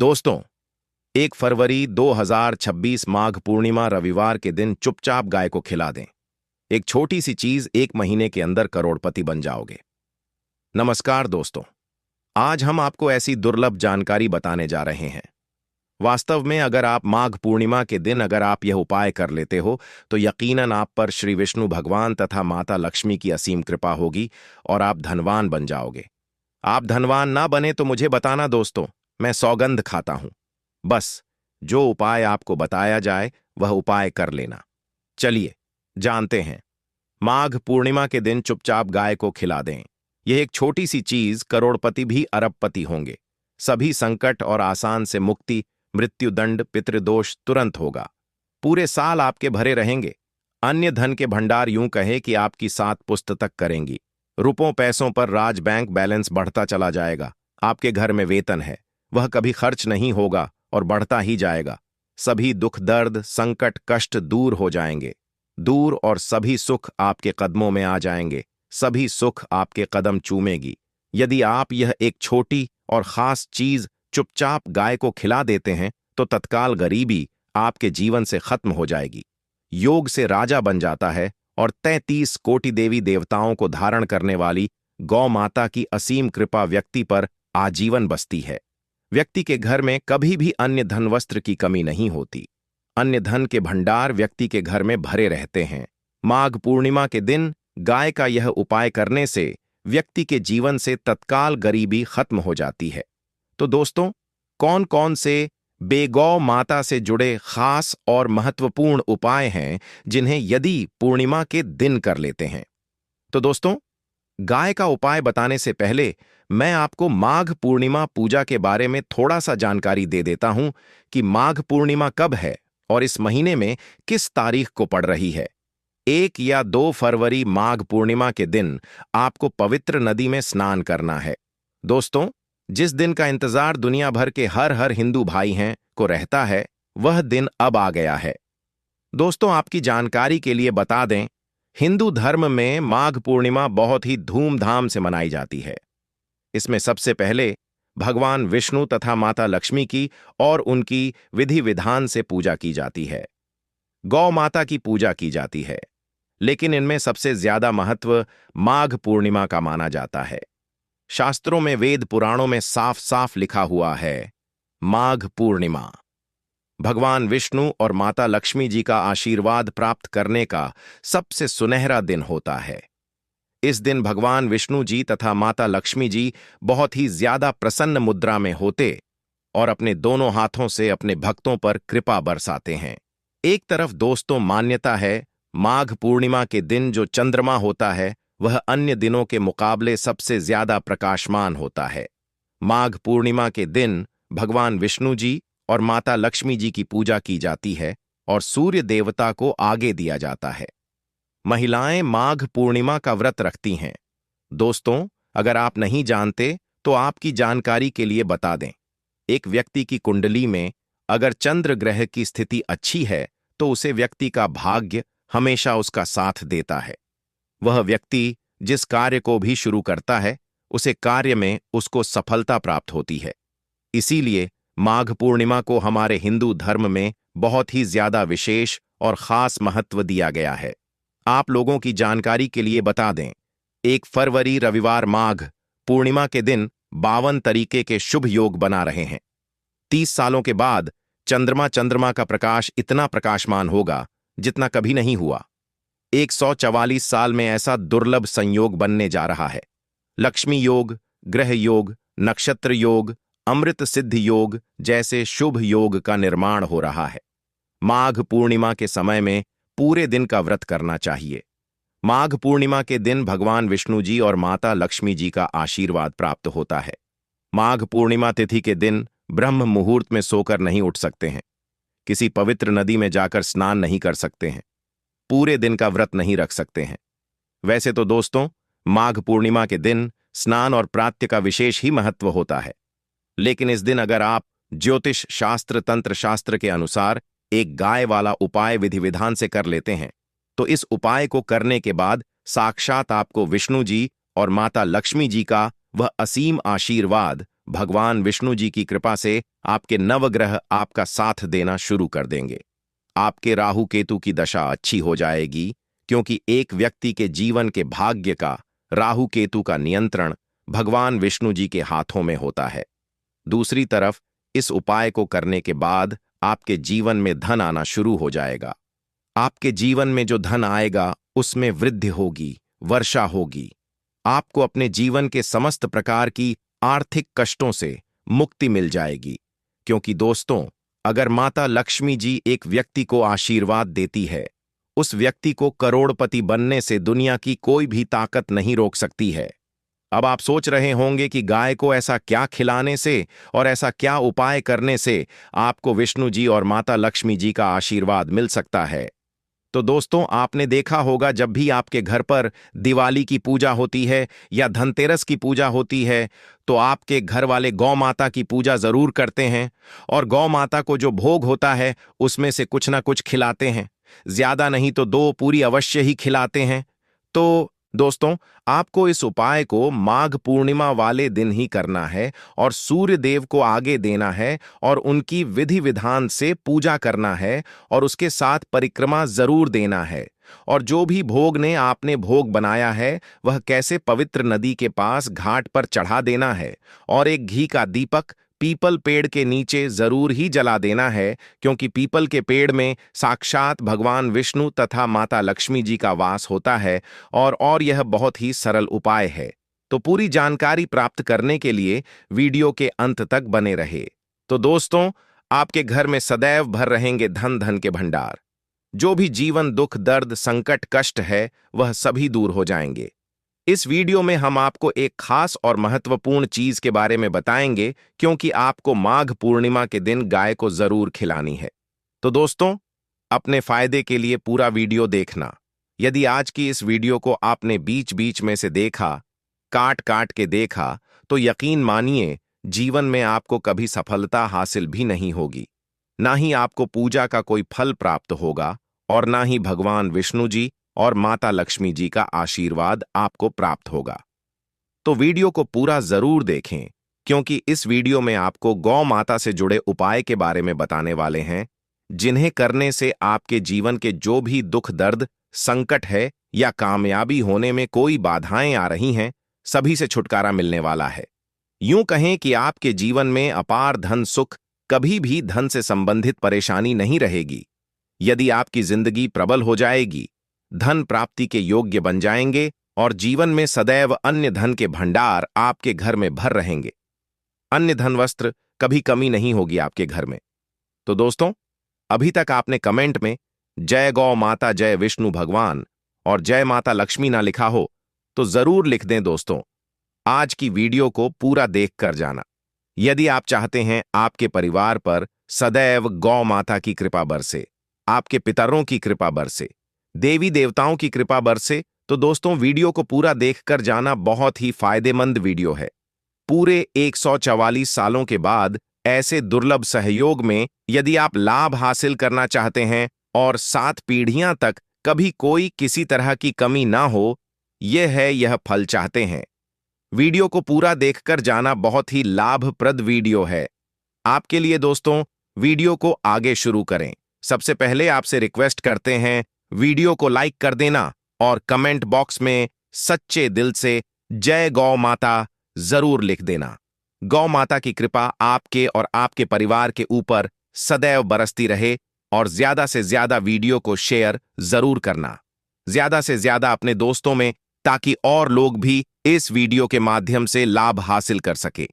दोस्तों, 1 फरवरी 2026 माघ पूर्णिमा रविवार के दिन चुपचाप गाय को खिला दें। एक छोटी सी चीज 1 महीने के अंदर करोड़पति बन जाओगे। नमस्कार दोस्तों, आज हम आपको ऐसी दुर्लभ जानकारी बताने जा रहे हैं। वास्तव में अगर आप माघ पूर्णिमा के दिन अगर आप यह उपाय कर लेते हो तो यकीनन आप पर श्री विष्णु भगवान तथा माता लक्ष्मी की असीम कृपा होगी और आप धनवान बन जाओगे। आप धनवान ना बने तो मुझे बताना दोस्तों, मैं सौगंध खाता हूं। बस जो उपाय आपको बताया जाए वह उपाय कर लेना। चलिए जानते हैं। माघ पूर्णिमा के दिन चुपचाप गाय को खिला दें। यह एक छोटी सी चीज करोड़पति भी अरबपति होंगे। सभी संकट और आसान से मुक्ति, मृत्युदंड, पितृदोष तुरंत होगा। पूरे साल आपके भरे रहेंगे। अन्य धन के भंडार यूं कहे कि आपकी 7 पुश्त तक करेंगी। रुपयों पैसों पर राज बैंक बैलेंस बढ़ता चला जाएगा। आपके घर में वेतन है, वह कभी खर्च नहीं होगा और बढ़ता ही जाएगा। सभी दुख दर्द संकट कष्ट दूर हो जाएंगे, दूर, और सभी सुख आपके कदमों में आ जाएंगे। सभी सुख आपके कदम चूमेगी। यदि आप यह एक छोटी और खास चीज चुपचाप गाय को खिला देते हैं तो तत्काल गरीबी आपके जीवन से खत्म हो जाएगी। योग से राजा बन जाता है और 33 कोटि देवी देवताओं को धारण करने वाली गौ माता की असीम कृपा व्यक्ति पर आजीवन बसती है। व्यक्ति के घर में कभी भी अन्य धन वस्त्र की कमी नहीं होती। अन्य धन के भंडार व्यक्ति के घर में भरे रहते हैं। माघ पूर्णिमा के दिन गाय का यह उपाय करने से व्यक्ति के जीवन से तत्काल गरीबी खत्म हो जाती है। तो दोस्तों, कौन कौन से बेगौ माता से जुड़े खास और महत्वपूर्ण उपाय हैं जिन्हें यदि पूर्णिमा के दिन कर लेते हैं? तो दोस्तों, गाय का उपाय बताने से पहले मैं आपको माघ पूर्णिमा पूजा के बारे में थोड़ा सा जानकारी दे देता हूं कि माघ पूर्णिमा कब है और इस महीने में किस तारीख को पड़ रही है। 1 या 2 फरवरी माघ पूर्णिमा के दिन आपको पवित्र नदी में स्नान करना है। दोस्तों, जिस दिन का इंतजार दुनिया भर के हर हिंदू भाई हैं को रहता है, वह दिन अब आ गया है। दोस्तों, आपकी जानकारी के लिए बता दें, हिंदू धर्म में माघ पूर्णिमा बहुत ही धूमधाम से मनाई जाती है। इसमें सबसे पहले भगवान विष्णु तथा माता लक्ष्मी की और उनकी विधि विधान से पूजा की जाती है। गौ माता की पूजा की जाती है, लेकिन इनमें सबसे ज्यादा महत्व माघ पूर्णिमा का माना जाता है। शास्त्रों में, वेद पुराणों में साफ साफ लिखा हुआ है, माघ पूर्णिमा भगवान विष्णु और माता लक्ष्मी जी का आशीर्वाद प्राप्त करने का सबसे सुनहरा दिन होता है। इस दिन भगवान विष्णु जी तथा माता लक्ष्मी जी बहुत ही ज्यादा प्रसन्न मुद्रा में होते और अपने दोनों हाथों से अपने भक्तों पर कृपा बरसाते हैं। एक तरफ दोस्तों मान्यता है, माघ पूर्णिमा के दिन जो चंद्रमा होता है वह अन्य दिनों के मुकाबले सबसे ज्यादा प्रकाशमान होता है। माघ पूर्णिमा के दिन भगवान विष्णु जी और माता लक्ष्मी जी की पूजा की जाती है और सूर्य देवता को आगे दिया जाता है। महिलाएं माघ पूर्णिमा का व्रत रखती हैं। दोस्तों, अगर आप नहीं जानते तो आपकी जानकारी के लिए बता दें, एक व्यक्ति की कुंडली में अगर चंद्र ग्रह की स्थिति अच्छी है तो उसे व्यक्ति का भाग्य हमेशा उसका साथ देता है। वह व्यक्ति जिस कार्य को भी शुरू करता है उसे कार्य में उसको सफलता प्राप्त होती है। इसीलिए माघ पूर्णिमा को हमारे हिंदू धर्म में बहुत ही ज्यादा विशेष और खास महत्व दिया गया है। आप लोगों की जानकारी के लिए बता दें, 1 फरवरी रविवार माघ पूर्णिमा के दिन 52 तरीके के शुभ योग बना रहे हैं। 30 सालों के बाद चंद्रमा का प्रकाश इतना प्रकाशमान होगा जितना कभी नहीं हुआ। 144 साल में ऐसा दुर्लभ संयोग बनने जा रहा है। लक्ष्मी योग, ग्रह योग, नक्षत्र योग, अमृत सिद्ध योग जैसे शुभ योग का निर्माण हो रहा है। माघ पूर्णिमा के समय में पूरे दिन का व्रत करना चाहिए। माघ पूर्णिमा के दिन भगवान विष्णु जी और माता लक्ष्मी जी का आशीर्वाद प्राप्त होता है। माघ पूर्णिमा तिथि के दिन ब्रह्म मुहूर्त में सोकर नहीं उठ सकते हैं। किसी पवित्र नदी में जाकर स्नान नहीं कर सकते हैं। पूरे दिन का व्रत नहीं रख सकते हैं। वैसे तो दोस्तों, माघ पूर्णिमा के दिन स्नान और प्रातः का विशेष ही महत्व होता है, लेकिन इस दिन अगर आप ज्योतिष शास्त्र तंत्र शास्त्र के अनुसार एक गाय वाला उपाय विधि विधान से कर लेते हैं तो इस उपाय को करने के बाद साक्षात आपको विष्णु जी और माता लक्ष्मी जी का वह असीम आशीर्वाद भगवान विष्णु जी की कृपा से आपके नवग्रह आपका साथ देना शुरू कर देंगे। आपके राहु केतु की दशा अच्छी हो जाएगी, क्योंकि एक व्यक्ति के जीवन के भाग्य का राहु केतु का नियंत्रण भगवान विष्णु जी के हाथों में होता है। दूसरी तरफ इस उपाय को करने के बाद आपके जीवन में धन आना शुरू हो जाएगा। आपके जीवन में जो धन आएगा उसमें वृद्धि होगी, वर्षा होगी। आपको अपने जीवन के समस्त प्रकार की आर्थिक कष्टों से मुक्ति मिल जाएगी, क्योंकि दोस्तों, अगर माता लक्ष्मी जी एक व्यक्ति को आशीर्वाद देती है, उस व्यक्ति को करोड़पति बनने से दुनिया की कोई भी ताकत नहीं रोक सकती है। अब आप सोच रहे होंगे कि गाय को ऐसा क्या खिलाने से और ऐसा क्या उपाय करने से आपको विष्णु जी और माता लक्ष्मी जी का आशीर्वाद मिल सकता है। तो दोस्तों, आपने देखा होगा जब भी आपके घर पर दिवाली की पूजा होती है या धनतेरस की पूजा होती है, तो आपके घर वाले गौ माता की पूजा जरूर करते हैं और गौ माता को जो भोग होता है उसमें से कुछ ना कुछ खिलाते हैं। ज्यादा नहीं तो 2 पूरी अवश्य ही खिलाते हैं। तो दोस्तों, आपको इस उपाय को माघ पूर्णिमा वाले दिन ही करना है और सूर्य देव को आगे देना है और उनकी विधि विधान से पूजा करना है और उसके साथ परिक्रमा जरूर देना है। और जो भी भोग ने आपने भोग बनाया है वह कैसे पवित्र नदी के पास घाट पर चढ़ा देना है और एक घी का दीपक पीपल पेड़ के नीचे जरूर ही जला देना है, क्योंकि पीपल के पेड़ में साक्षात भगवान विष्णु तथा माता लक्ष्मी जी का वास होता है और यह बहुत ही सरल उपाय है। तो पूरी जानकारी प्राप्त करने के लिए वीडियो के अंत तक बने रहे। तो दोस्तों, आपके घर में सदैव भर रहेंगे धन धन के भंडार। जो भी जीवन दुख दर्द संकट कष्ट है वह सभी दूर हो जाएंगे। इस वीडियो में हम आपको एक खास और महत्वपूर्ण चीज के बारे में बताएंगे, क्योंकि आपको माघ पूर्णिमा के दिन गाय को जरूर खिलानी है। तो दोस्तों, अपने फायदे के लिए पूरा वीडियो देखना। यदि आज की इस वीडियो को आपने बीच बीच में से देखा, काट काट के देखा, तो यकीन मानिए जीवन में आपको कभी सफलता हासिल भी नहीं होगी, ना ही आपको पूजा का कोई फल प्राप्त होगा और ना ही भगवान विष्णु जी और माता लक्ष्मी जी का आशीर्वाद आपको प्राप्त होगा। तो वीडियो को पूरा जरूर देखें, क्योंकि इस वीडियो में आपको गौ माता से जुड़े उपाय के बारे में बताने वाले हैं, जिन्हें करने से आपके जीवन के जो भी दुख दर्द संकट है या कामयाबी होने में कोई बाधाएं आ रही हैं, सभी से छुटकारा मिलने वाला है। यूं कहें कि आपके जीवन में अपार धन सुख, कभी भी धन से संबंधित परेशानी नहीं रहेगी। यदि आपकी जिंदगी प्रबल हो जाएगी, धन प्राप्ति के योग्य बन जाएंगे और जीवन में सदैव अन्य धन के भंडार आपके घर में भर रहेंगे। अन्य धन वस्त्र कभी कमी नहीं होगी आपके घर में। तो दोस्तों, अभी तक आपने कमेंट में जय गौ माता, जय विष्णु भगवान और जय माता लक्ष्मी ना लिखा हो तो जरूर लिख दें। दोस्तों, आज की वीडियो को पूरा देख कर जाना। यदि आप चाहते हैं आपके परिवार पर सदैव गौ माता की कृपा बरसे, आपके पितरों की कृपा बरसे, देवी देवताओं की कृपा बरसे, तो दोस्तों वीडियो को पूरा देखकर जाना। बहुत ही फायदेमंद वीडियो है। पूरे 144 सालों के बाद ऐसे दुर्लभ सहयोग में यदि आप लाभ हासिल करना चाहते हैं और 7 पीढ़ियां तक कभी कोई किसी तरह की कमी ना हो, यह फल चाहते हैं, वीडियो को पूरा देखकर जाना। बहुत ही लाभप्रद वीडियो है आपके लिए। दोस्तों, वीडियो को आगे शुरू करें, सबसे पहले आपसे रिक्वेस्ट करते हैं वीडियो को लाइक कर देना और कमेंट बॉक्स में सच्चे दिल से जय गौ माता जरूर लिख देना। गौ माता की कृपा आपके और आपके परिवार के ऊपर सदैव बरसती रहे और ज्यादा से ज्यादा वीडियो को शेयर जरूर करना, ज्यादा से ज्यादा अपने दोस्तों में, ताकि और लोग भी इस वीडियो के माध्यम से लाभ हासिल कर सके।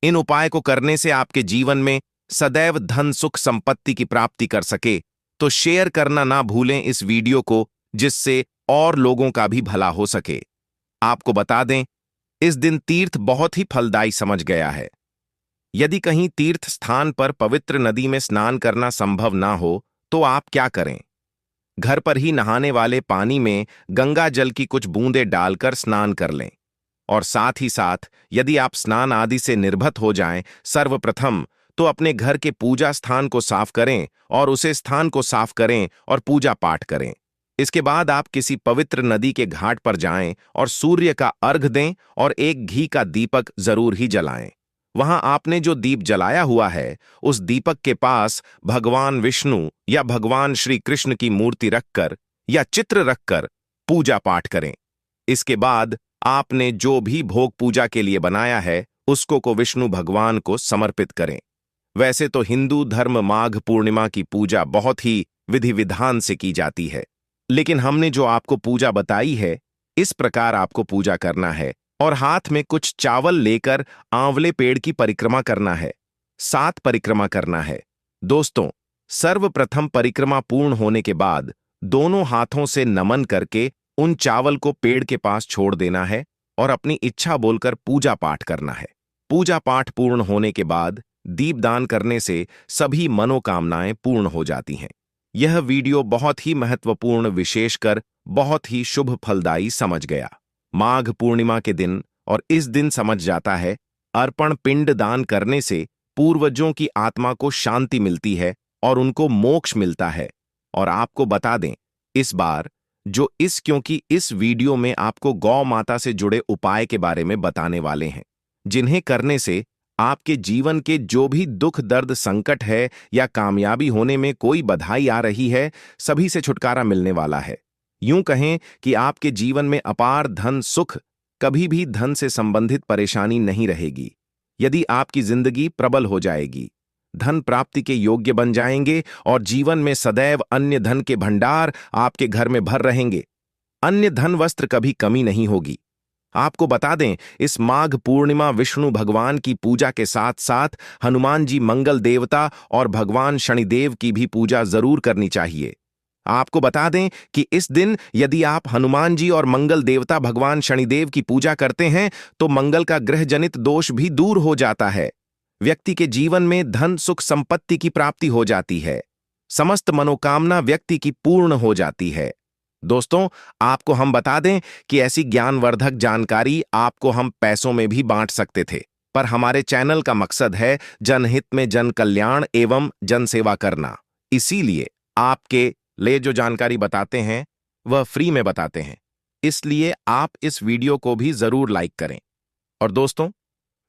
इन उपाय को करने से आपके जीवन में सदैव धन सुख संपत्ति की प्राप्ति कर सके, तो शेयर करना ना भूलें इस वीडियो को, जिससे और लोगों का भी भला हो सके। आपको बता दें, इस दिन तीर्थ बहुत ही फलदायी समझ गया है। यदि कहीं तीर्थ स्थान पर पवित्र नदी में स्नान करना संभव ना हो, तो आप क्या करें? घर पर ही नहाने वाले पानी में गंगा जल की कुछ बूंदें डालकर स्नान कर लें। और साथ ही साथ यदि आप स्नान आदि से निर्भत हो जाएं, सर्वप्रथम तो अपने घर के पूजा स्थान को साफ करें और उसे स्थान को साफ करें और पूजा पाठ करें। इसके बाद आप किसी पवित्र नदी के घाट पर जाएं और सूर्य का अर्घ दें और एक घी का दीपक जरूर ही जलाएं। वहां आपने जो दीप जलाया हुआ है, उस दीपक के पास भगवान विष्णु या भगवान श्री कृष्ण की मूर्ति रखकर या चित्र रखकर पूजा पाठ करें। इसके बाद आपने जो भी भोग पूजा के लिए बनाया है, उसको को विष्णु भगवान को समर्पित करें। वैसे तो हिंदू धर्म माघ पूर्णिमा की पूजा बहुत ही विधि विधान से की जाती है, लेकिन हमने जो आपको पूजा बताई है, इस प्रकार आपको पूजा करना है और हाथ में कुछ चावल लेकर आंवले पेड़ की परिक्रमा करना है। 7 परिक्रमा करना है। दोस्तों, सर्वप्रथम परिक्रमा पूर्ण होने के बाद दोनों हाथों से नमन करके उन चावल को पेड़ के पास छोड़ देना है और अपनी इच्छा बोलकर पूजा पाठ करना है। पूजा पाठ पूर्ण होने के बाद दीपदान करने से सभी मनोकामनाएं पूर्ण हो जाती हैं। यह वीडियो बहुत ही महत्वपूर्ण, विशेषकर बहुत ही शुभ फलदायी समझ गया। माघ पूर्णिमा के दिन और इस दिन समझ जाता है, अर्पण पिंड दान करने से पूर्वजों की आत्मा को शांति मिलती है और उनको मोक्ष मिलता है। और आपको बता दें, इस बार क्योंकि इस वीडियो में आपको गौ माता से जुड़े उपाय के बारे में बताने वाले हैं, जिन्हें करने से आपके जीवन के जो भी दुख दर्द संकट है या कामयाबी होने में कोई बधाई आ रही है, सभी से छुटकारा मिलने वाला है। यूं कहें कि आपके जीवन में अपार धन सुख, कभी भी धन से संबंधित परेशानी नहीं रहेगी। यदि आपकी जिंदगी प्रबल हो जाएगी, धन प्राप्ति के योग्य बन जाएंगे और जीवन में सदैव अन्य धन के भंडार आपके घर में भर रहेंगे। अन्य धन वस्त्र कभी कमी नहीं होगी। आपको बता दें, इस माघ पूर्णिमा विष्णु भगवान की पूजा के साथ साथ हनुमान जी मंगल देवता और भगवान शनिदेव की भी पूजा जरूर करनी चाहिए। आपको बता दें कि इस दिन यदि आप हनुमान जी और मंगल देवता भगवान शनिदेव की पूजा करते हैं, तो मंगल का ग्रह जनित दोष भी दूर हो जाता है। व्यक्ति के जीवन में धन सुख संपत्ति की प्राप्ति हो जाती है। समस्त मनोकामना व्यक्ति की पूर्ण हो जाती है। दोस्तों, आपको हम बता दें कि ऐसी ज्ञानवर्धक जानकारी आपको हम पैसों में भी बांट सकते थे, पर हमारे चैनल का मकसद है जनहित में जन कल्याण एवं जन सेवा करना। इसीलिए आपके लिए जो जानकारी बताते हैं वह फ्री में बताते हैं। इसलिए आप इस वीडियो को भी जरूर लाइक करें। और दोस्तों,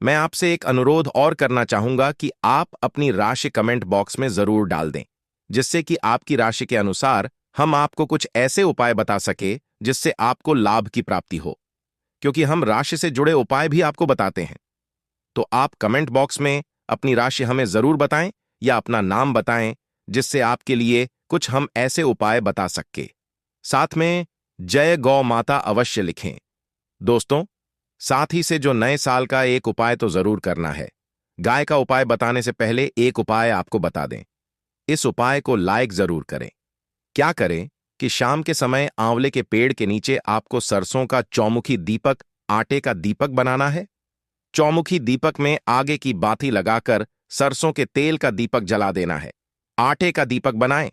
मैं आपसे एक अनुरोध और करना चाहूंगा कि आप अपनी राशि कमेंट बॉक्स में जरूर डाल दें, जिससे कि आपकी राशि के अनुसार हम आपको कुछ ऐसे उपाय बता सके जिससे आपको लाभ की प्राप्ति हो, क्योंकि हम राशि से जुड़े उपाय भी आपको बताते हैं। तो आप कमेंट बॉक्स में अपनी राशि हमें जरूर बताएं या अपना नाम बताएं, जिससे आपके लिए कुछ हम ऐसे उपाय बता सके। साथ में जय गौ माता अवश्य लिखें। दोस्तों, साथ ही से जो नए साल का एक उपाय तो जरूर करना है। गाय का उपाय बताने से पहले एक उपाय आपको बता दें। इस उपाय को लाइक जरूर करें। क्या करें कि शाम के समय आंवले के पेड़ के नीचे आपको सरसों का चौमुखी दीपक, आटे का दीपक बनाना है। चौमुखी दीपक में आगे की बाती लगाकर सरसों के तेल का दीपक जला देना है। आटे का दीपक बनाएं,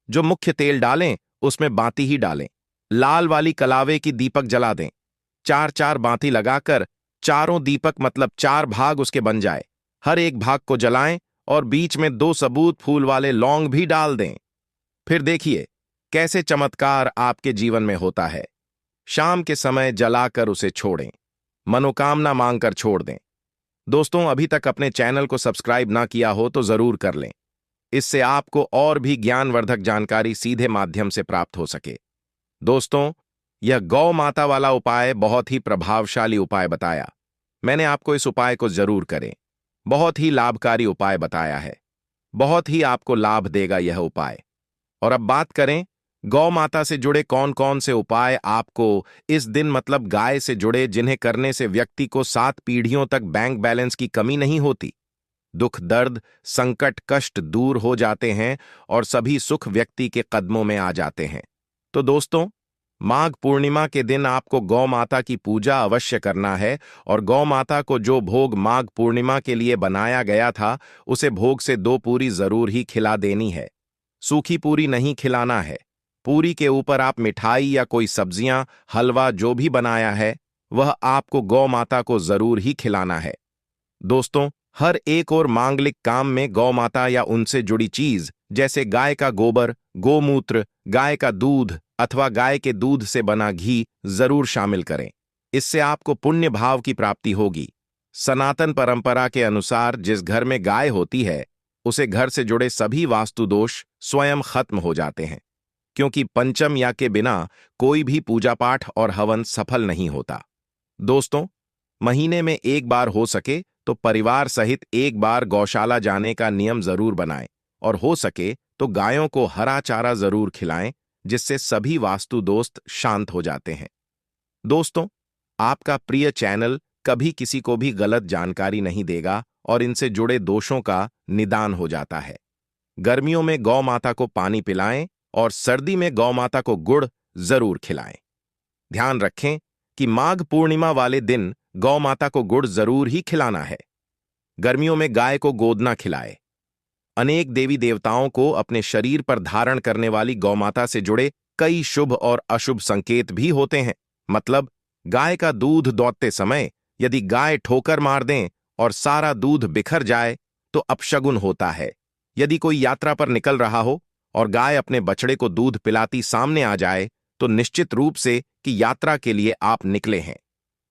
जो मुख्य तेल डालें उसमें बाती ही डालें। लाल वाली कलावे की दीपक जला दें। 4-4 बाती लगाकर चारों दीपक मतलब 4 भाग उसके बन जाए। हर एक भाग को जलाएं और बीच में 2 सबूत फूल वाले लौंग भी डाल दें। फिर देखिए कैसे चमत्कार आपके जीवन में होता है। शाम के समय जलाकर उसे छोड़ें, मनोकामना मांगकर छोड़ दें। दोस्तों, अभी तक अपने चैनल को सब्सक्राइब ना किया हो तो जरूर कर लें। इससे आपको और भी ज्ञानवर्धक जानकारी सीधे माध्यम से प्राप्त हो सके। दोस्तों, यह गौ माता वाला उपाय बहुत ही प्रभावशाली उपाय बताया। मैंने आपको इस उपाय को जरूर करें। बहुत ही लाभकारी उपाय बताया है। बहुत ही आपको लाभ देगा यह उपाय। और अब बात करें गौ माता से जुड़े कौन कौन से उपाय आपको इस दिन मतलब गाय से जुड़े, जिन्हें करने से व्यक्ति को 7 पीढ़ियों तक बैंक बैलेंस की कमी नहीं होती, दुख दर्द संकट कष्ट दूर हो जाते हैं और सभी सुख व्यक्ति के कदमों में आ जाते हैं। तो दोस्तों, माघ पूर्णिमा के दिन आपको गौ माता की पूजा अवश्य करना है और गौ माता को जो भोग माघ पूर्णिमा के लिए बनाया गया था, उसे भोग से 2 पूरी जरूर ही खिला देनी है। सूखी पूरी नहीं खिलाना है। पूरी के ऊपर आप मिठाई या कोई सब्जियां, हलवा जो भी बनाया है, वह आपको गौ माता को जरूर ही खिलाना है। दोस्तों, हर एक और मांगलिक काम में गौ माता या उनसे जुड़ी चीज जैसे गाय का गोबर, गोमूत्र, गाय का दूध अथवा गाय के दूध से बना घी जरूर शामिल करें। इससे आपको पुण्य भाव की प्राप्ति होगी। सनातन परंपरा के अनुसार जिस घर में गाय होती है उसे घर से जुड़े सभी वास्तु दोष स्वयं खत्म हो जाते हैं, क्योंकि पंचम या के बिना कोई भी पूजा पाठ और हवन सफल नहीं होता। दोस्तों, महीने में एक बार हो सके तो परिवार सहित एक बार गौशाला जाने का नियम जरूर बनाएं और हो सके तो गायों को हरा चारा जरूर खिलाएं, जिससे सभी वास्तु दोस्त शांत हो जाते हैं। दोस्तों, आपका प्रिय चैनल कभी किसी को भी गलत जानकारी नहीं देगा और इनसे जुड़े दोषों का निदान हो जाता है। गर्मियों में गौ माता को पानी पिलाएं और सर्दी में गौ माता को गुड़ जरूर खिलाएं। ध्यान रखें कि माघ पूर्णिमा वाले दिन गौ माता को गुड़ जरूर ही खिलाना है। गर्मियों में गाय को गोदना खिलाए। अनेक देवी देवताओं को अपने शरीर पर धारण करने वाली गौ माता से जुड़े कई शुभ और अशुभ संकेत भी होते हैं। मतलब, गाय का दूध दौड़ते समय यदि गाय ठोकर मार दें और सारा दूध बिखर जाए तो अपशगुन होता है। यदि कोई यात्रा पर निकल रहा हो और गाय अपने बछड़े को दूध पिलाती सामने आ जाए तो निश्चित रूप से कि यात्रा के लिए आप निकले हैं।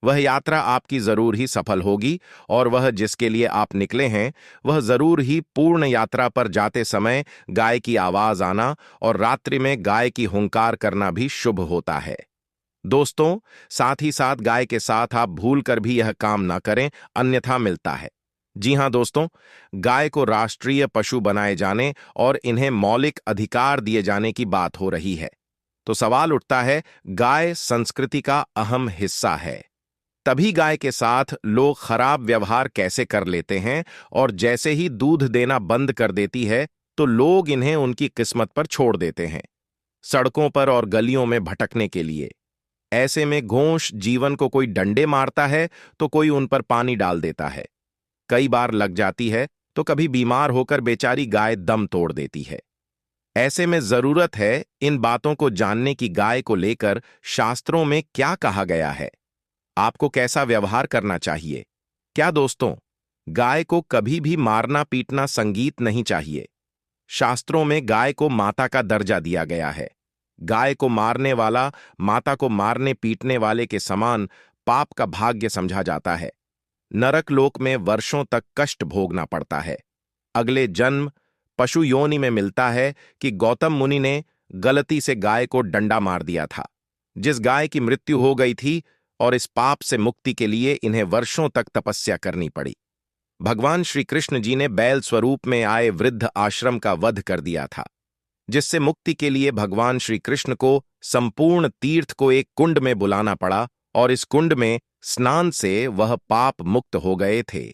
वह यात्रा आपकी जरूर ही सफल होगी और वह जिसके लिए आप निकले हैं वह जरूर ही पूर्ण यात्रा पर जाते समय गाय की आवाज आना और रात्रि में गाय की हुंकार करना भी शुभ होता है। दोस्तों, साथ ही साथ गाय के साथ आप भूल कर भी यह काम ना करें, अन्यथा मिलता है। जी हां दोस्तों, गाय को राष्ट्रीय पशु बनाए जाने और इन्हें मौलिक अधिकार दिए जाने की बात हो रही है, तो सवाल उठता है, गाय संस्कृति का अहम हिस्सा है, तभी गाय के साथ लोग खराब व्यवहार कैसे कर लेते हैं और जैसे ही दूध देना बंद कर देती है तो लोग इन्हें उनकी किस्मत पर छोड़ देते हैं, सड़कों पर और गलियों में भटकने के लिए। ऐसे में घोंष जीवन को कोई डंडे मारता है तो कोई उन पर पानी डाल देता है, कई बार लग जाती है तो कभी बीमार होकर बेचारी गाय दम तोड़ देती है। ऐसे में जरूरत है इन बातों को जानने की गाय को लेकर शास्त्रों में क्या कहा गया है, आपको कैसा व्यवहार करना चाहिए। क्या दोस्तों, गाय को कभी भी मारना पीटना संगीत नहीं चाहिए। शास्त्रों में गाय को माता का दर्जा दिया गया है। गाय को मारने वाला माता को मारने पीटने वाले के समान पाप का भाग्य समझा जाता है। नरक लोक में वर्षों तक कष्ट भोगना पड़ता है। अगले जन्म पशु योनि में मिलता है कि गौतम मुनि ने गलती से गाय को डंडा मार दिया था, जिस गाय की मृत्यु हो गई थी, और इस पाप से मुक्ति के लिए इन्हें वर्षों तक तपस्या करनी पड़ी। भगवान श्री कृष्ण जी ने बैल स्वरूप में आए वृद्ध आश्रम का वध कर दिया था, जिससे मुक्ति के लिए भगवान श्री कृष्ण को संपूर्ण तीर्थ को एक कुंड में बुलाना पड़ा और इस कुंड में स्नान से वह पाप मुक्त हो गए थे।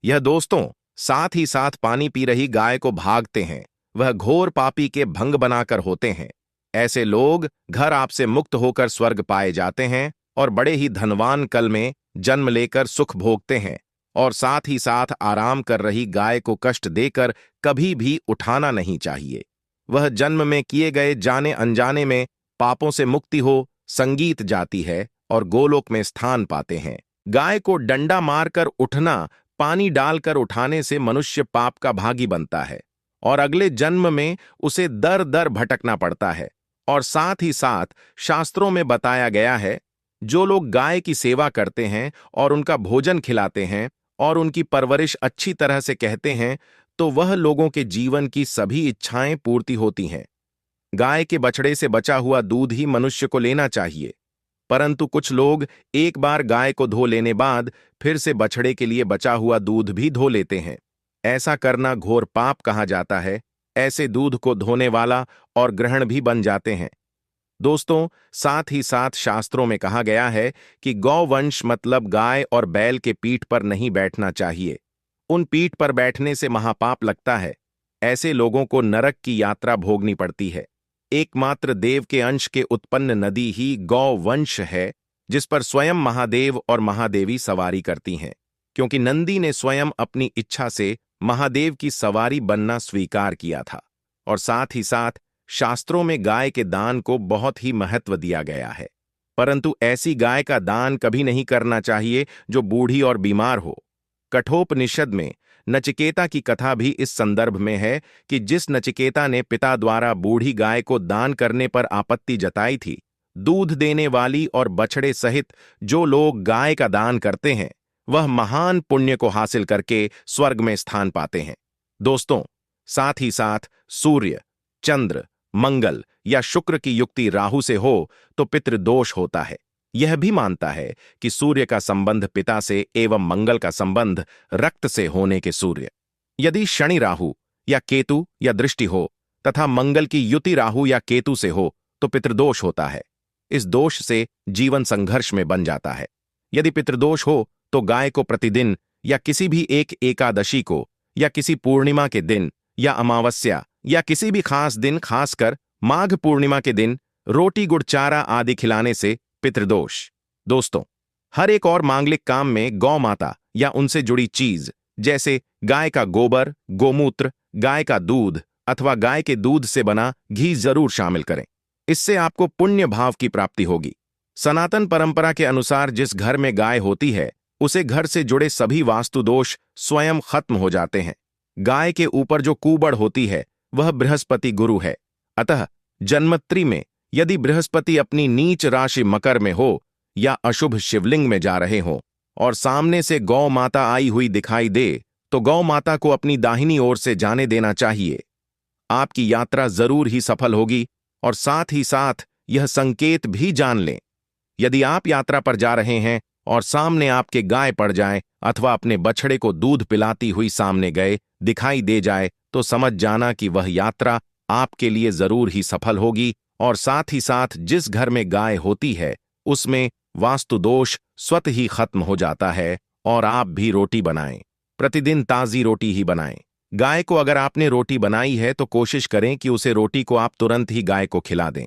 यह दोस्तों, साथ ही साथ पानी पी रही गाय को भागते हैं, वह घोर पापी के भंग बनाकर होते हैं। ऐसे लोग घर आपसे मुक्त होकर स्वर्ग पाए जाते हैं और बड़े ही धनवान कल में जन्म लेकर सुख भोगते हैं, और साथ ही साथ आराम कर रही गाय को कष्ट देकर कभी भी उठाना नहीं चाहिए। वह जन्म में किए गए जाने अनजाने में पापों से मुक्ति हो संगीत जाती है और गोलोक में स्थान पाते हैं। गाय को डंडा मारकर उठना, पानी डालकर उठाने से मनुष्य पाप का भागी बनता है और अगले जन्म में उसे दर दर भटकना पड़ता है। और साथ ही साथ शास्त्रों में बताया गया है, जो लोग गाय की सेवा करते हैं और उनका भोजन खिलाते हैं और उनकी परवरिश अच्छी तरह से कहते हैं, तो वह लोगों के जीवन की सभी इच्छाएं पूर्ति होती हैं। गाय के बछड़े से बचा हुआ दूध ही मनुष्य को लेना चाहिए, परंतु कुछ लोग एक बार गाय को धो लेने बाद फिर से बछड़े के लिए बचा हुआ दूध भी धो लेते हैं। ऐसा करना घोर पाप कहा जाता है। ऐसे दूध को धोने वाला और ग्रहण भी बन जाते हैं। दोस्तों, साथ ही साथ शास्त्रों में कहा गया है कि गौवंश मतलब गाय और बैल के पीठ पर नहीं बैठना चाहिए। उन पीठ पर बैठने से महापाप लगता है। ऐसे लोगों को नरक की यात्रा भोगनी पड़ती है। एकमात्र देव के अंश के उत्पन्न नदी ही गौवंश है, जिस पर स्वयं महादेव और महादेवी सवारी करती हैं, क्योंकि नंदी ने स्वयं अपनी इच्छा से महादेव की सवारी बनना स्वीकार किया था। और साथ ही साथ शास्त्रों में गाय के दान को बहुत ही महत्व दिया गया है, परंतु ऐसी गाय का दान कभी नहीं करना चाहिए जो बूढ़ी और बीमार हो। कठोपनिषद में नचिकेता की कथा भी इस संदर्भ में है कि जिस नचिकेता ने पिता द्वारा बूढ़ी गाय को दान करने पर आपत्ति जताई थी, दूध देने वाली और बछड़े सहित जो लोग गाय का दान करते हैं वह महान पुण्य को हासिल करके स्वर्ग में स्थान पाते हैं। दोस्तों, साथ ही साथ सूर्य, चंद्र, मंगल या शुक्र की युक्ति राहु से हो तो पितृदोष होता है। यह भी मानता है कि सूर्य का संबंध पिता से एवं मंगल का संबंध रक्त से होने के सूर्य। यदि शनि राहु या केतु या दृष्टि हो तथा मंगल की युति राहु या केतु से हो तो पितृदोष होता है। इस दोष से जीवन संघर्ष में बन जाता है। यदि पितृदोष हो तो गाय को प्रतिदिन या किसी भी एक एकादशी को या किसी पूर्णिमा के दिन या अमावस्या या किसी भी खास दिन, खासकर माघ पूर्णिमा के दिन, रोटी गुड़ चारा आदि खिलाने से पितृदोष। दोस्तों, हर एक और मांगलिक काम में गौ माता या उनसे जुड़ी चीज जैसे गाय का गोबर, गोमूत्र, गाय का दूध अथवा गाय के दूध से बना घी जरूर शामिल करें। इससे आपको पुण्य भाव की प्राप्ति होगी। सनातन परंपरा के अनुसार जिस घर में गाय होती है उसे घर से जुड़े सभी वास्तु दोष स्वयं खत्म हो जाते हैं। गाय के ऊपर जो कुबड़ होती है वह बृहस्पति गुरु है। अतः जन्मत्री में यदि बृहस्पति अपनी नीच राशि मकर में हो या अशुभ शिवलिंग में जा रहे हो और सामने से गौ माता आई हुई दिखाई दे तो गौ माता को अपनी दाहिनी ओर से जाने देना चाहिए। आपकी यात्रा जरूर ही सफल होगी। और साथ ही साथ यह संकेत भी जान लें, यदि आप यात्रा पर जा रहे हैं और सामने आपके गाय पड़ जाए अथवा अपने बछड़े को दूध पिलाती हुई सामने गए दिखाई दे जाए तो समझ जाना कि वह यात्रा आपके लिए जरूर ही सफल होगी। और साथ ही साथ जिस घर में गाय होती है उसमें वास्तु दोष स्वतः ही खत्म हो जाता है। और आप भी रोटी बनाएं, प्रतिदिन ताजी रोटी ही बनाएं। गाय को अगर आपने रोटी बनाई है तो कोशिश करें कि उसे रोटी को आप तुरंत ही गाय को खिला दें।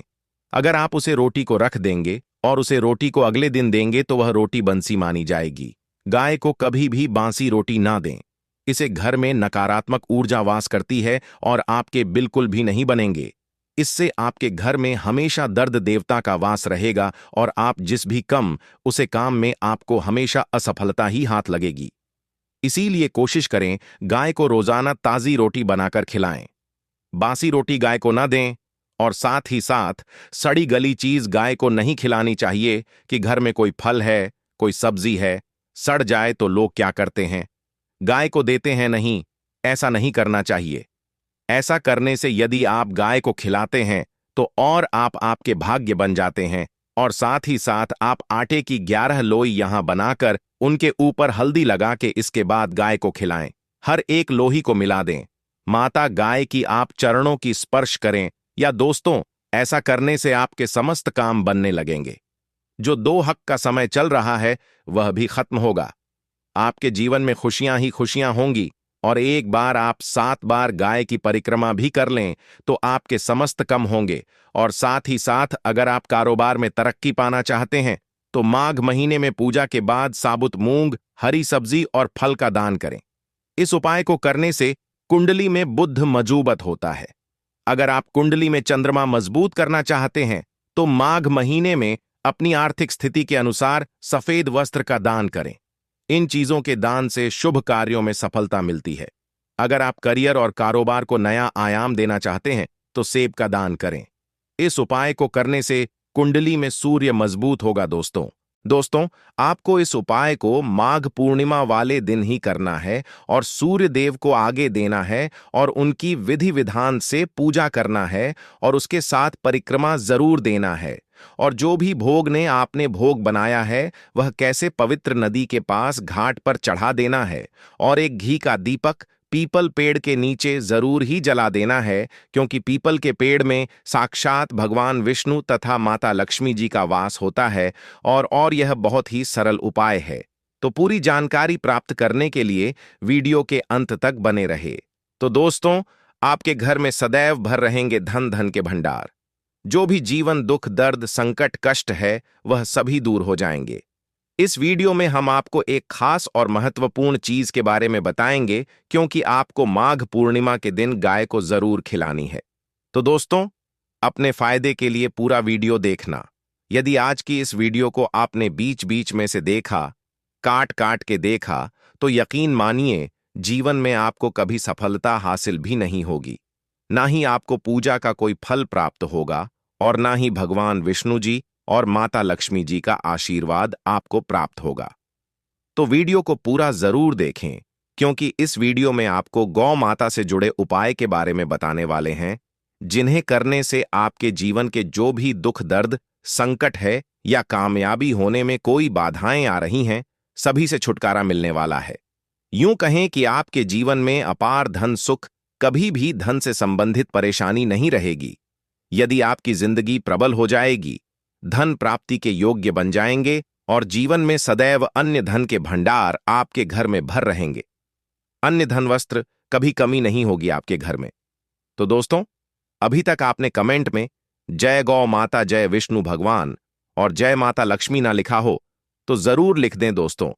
अगर आप उसे रोटी को रख देंगे और उसे रोटी को अगले दिन देंगे तो वह रोटी बंसी मानी जाएगी। गाय को कभी भी बासी रोटी ना दें। इसे घर में नकारात्मक ऊर्जा वास करती है और आपके बिल्कुल भी नहीं बनेंगे। इससे आपके घर में हमेशा दर्द देवता का वास रहेगा और आप जिस भी उसे काम में आपको हमेशा असफलता ही हाथ लगेगी। इसीलिए कोशिश करें गाय को रोजाना ताजी रोटी बनाकर खिलाएं। बासी रोटी गाय को ना दें। और साथ ही साथ सड़ी गली चीज गाय को नहीं खिलानी चाहिए कि घर में कोई फल है, कोई सब्जी है, सड़ जाए तो लोग क्या करते हैं, गाय को देते हैं नहीं। ऐसा नहीं करना चाहिए। ऐसा करने से यदि आप गाय को खिलाते हैं तो और आप आपके भाग्य बन जाते हैं। और साथ ही साथ आप आटे की 11 लोई यहां बनाकर उनके ऊपर हल्दी लगा के इसके बाद गाय को खिलाएं। हर एक लोही को मिला दें। माता गाय की आप चरणों की स्पर्श करें। या दोस्तों, ऐसा करने से आपके समस्त काम बनने लगेंगे। जो 2 हक का समय चल रहा है वह भी खत्म होगा। आपके जीवन में खुशियां ही खुशियां होंगी। और एक बार आप 7 बार गाय की परिक्रमा भी कर लें तो आपके समस्त कम होंगे। और साथ ही साथ अगर आप कारोबार में तरक्की पाना चाहते हैं तो माघ महीने में पूजा के बाद साबुत मूंग, हरी सब्जी और फल का दान करें। इस उपाय को करने से कुंडली में बुध मजबूत होता है। अगर आप कुंडली में चंद्रमा मजबूत करना चाहते हैं तो माघ महीने में अपनी आर्थिक स्थिति के अनुसार सफेद वस्त्र का दान करें। इन चीजों के दान से शुभ कार्यों में सफलता मिलती है। अगर आप करियर और कारोबार को नया आयाम देना चाहते हैं तो सेब का दान करें। इस उपाय को करने से कुंडली में सूर्य मजबूत होगा। दोस्तों, आपको इस उपाय को माघ पूर्णिमा वाले दिन ही करना है और सूर्य देव को आगे देना है और उनकी विधि विधान से पूजा करना है और उसके साथ परिक्रमा जरूर देना है। और जो भी भोग ने आपने भोग बनाया है वह कैसे पवित्र नदी के पास घाट पर चढ़ा देना है और एक घी का दीपक पीपल पेड़ के नीचे जरूर ही जला देना है, क्योंकि पीपल के पेड़ में साक्षात भगवान विष्णु तथा माता लक्ष्मी जी का वास होता है। और यह बहुत ही सरल उपाय है। तो पूरी जानकारी प्राप्त करने के लिए वीडियो के अंत तक बने रहे। तो दोस्तों, आपके घर में सदैव भर रहेंगे धन धन के भंडार। जो भी जीवन दुख दर्द संकट कष्ट है वह सभी दूर हो जाएंगे। इस वीडियो में हम आपको एक खास और महत्वपूर्ण चीज के बारे में बताएंगे, क्योंकि आपको माघ पूर्णिमा के दिन गाय को जरूर खिलानी है। तो दोस्तों, अपने फायदे के लिए पूरा वीडियो देखना। यदि आज की इस वीडियो को आपने बीच बीच में से देखा, काट काट के देखा, तो यकीन मानिए जीवन में आपको कभी सफलता हासिल भी नहीं होगी। ना ही आपको पूजा का कोई फल प्राप्त होगा और ना ही भगवान विष्णु जी और माता लक्ष्मी जी का आशीर्वाद आपको प्राप्त होगा। तो वीडियो को पूरा जरूर देखें, क्योंकि इस वीडियो में आपको गौ माता से जुड़े उपाय के बारे में बताने वाले हैं, जिन्हें करने से आपके जीवन के जो भी दुख दर्द, संकट है या कामयाबी होने में कोई बाधाएं आ रही हैं, सभी से छुटकारा मिलने वाला है। यूं कहें कि आपके जीवन में अपार धन सुख, कभी भी धन से संबंधित परेशानी नहीं रहेगी। यदि आपकी जिंदगी प्रबल हो जाएगी, धन प्राप्ति के योग्य बन जाएंगे और जीवन में सदैव अन्य धन के भंडार आपके घर में भर रहेंगे। अन्य धन वस्त्र कभी कमी नहीं होगी आपके घर में। तो दोस्तों, अभी तक आपने कमेंट में जय गौ माता, जय विष्णु भगवान और जय माता लक्ष्मी ना लिखा हो तो जरूर लिख दें दोस्तों,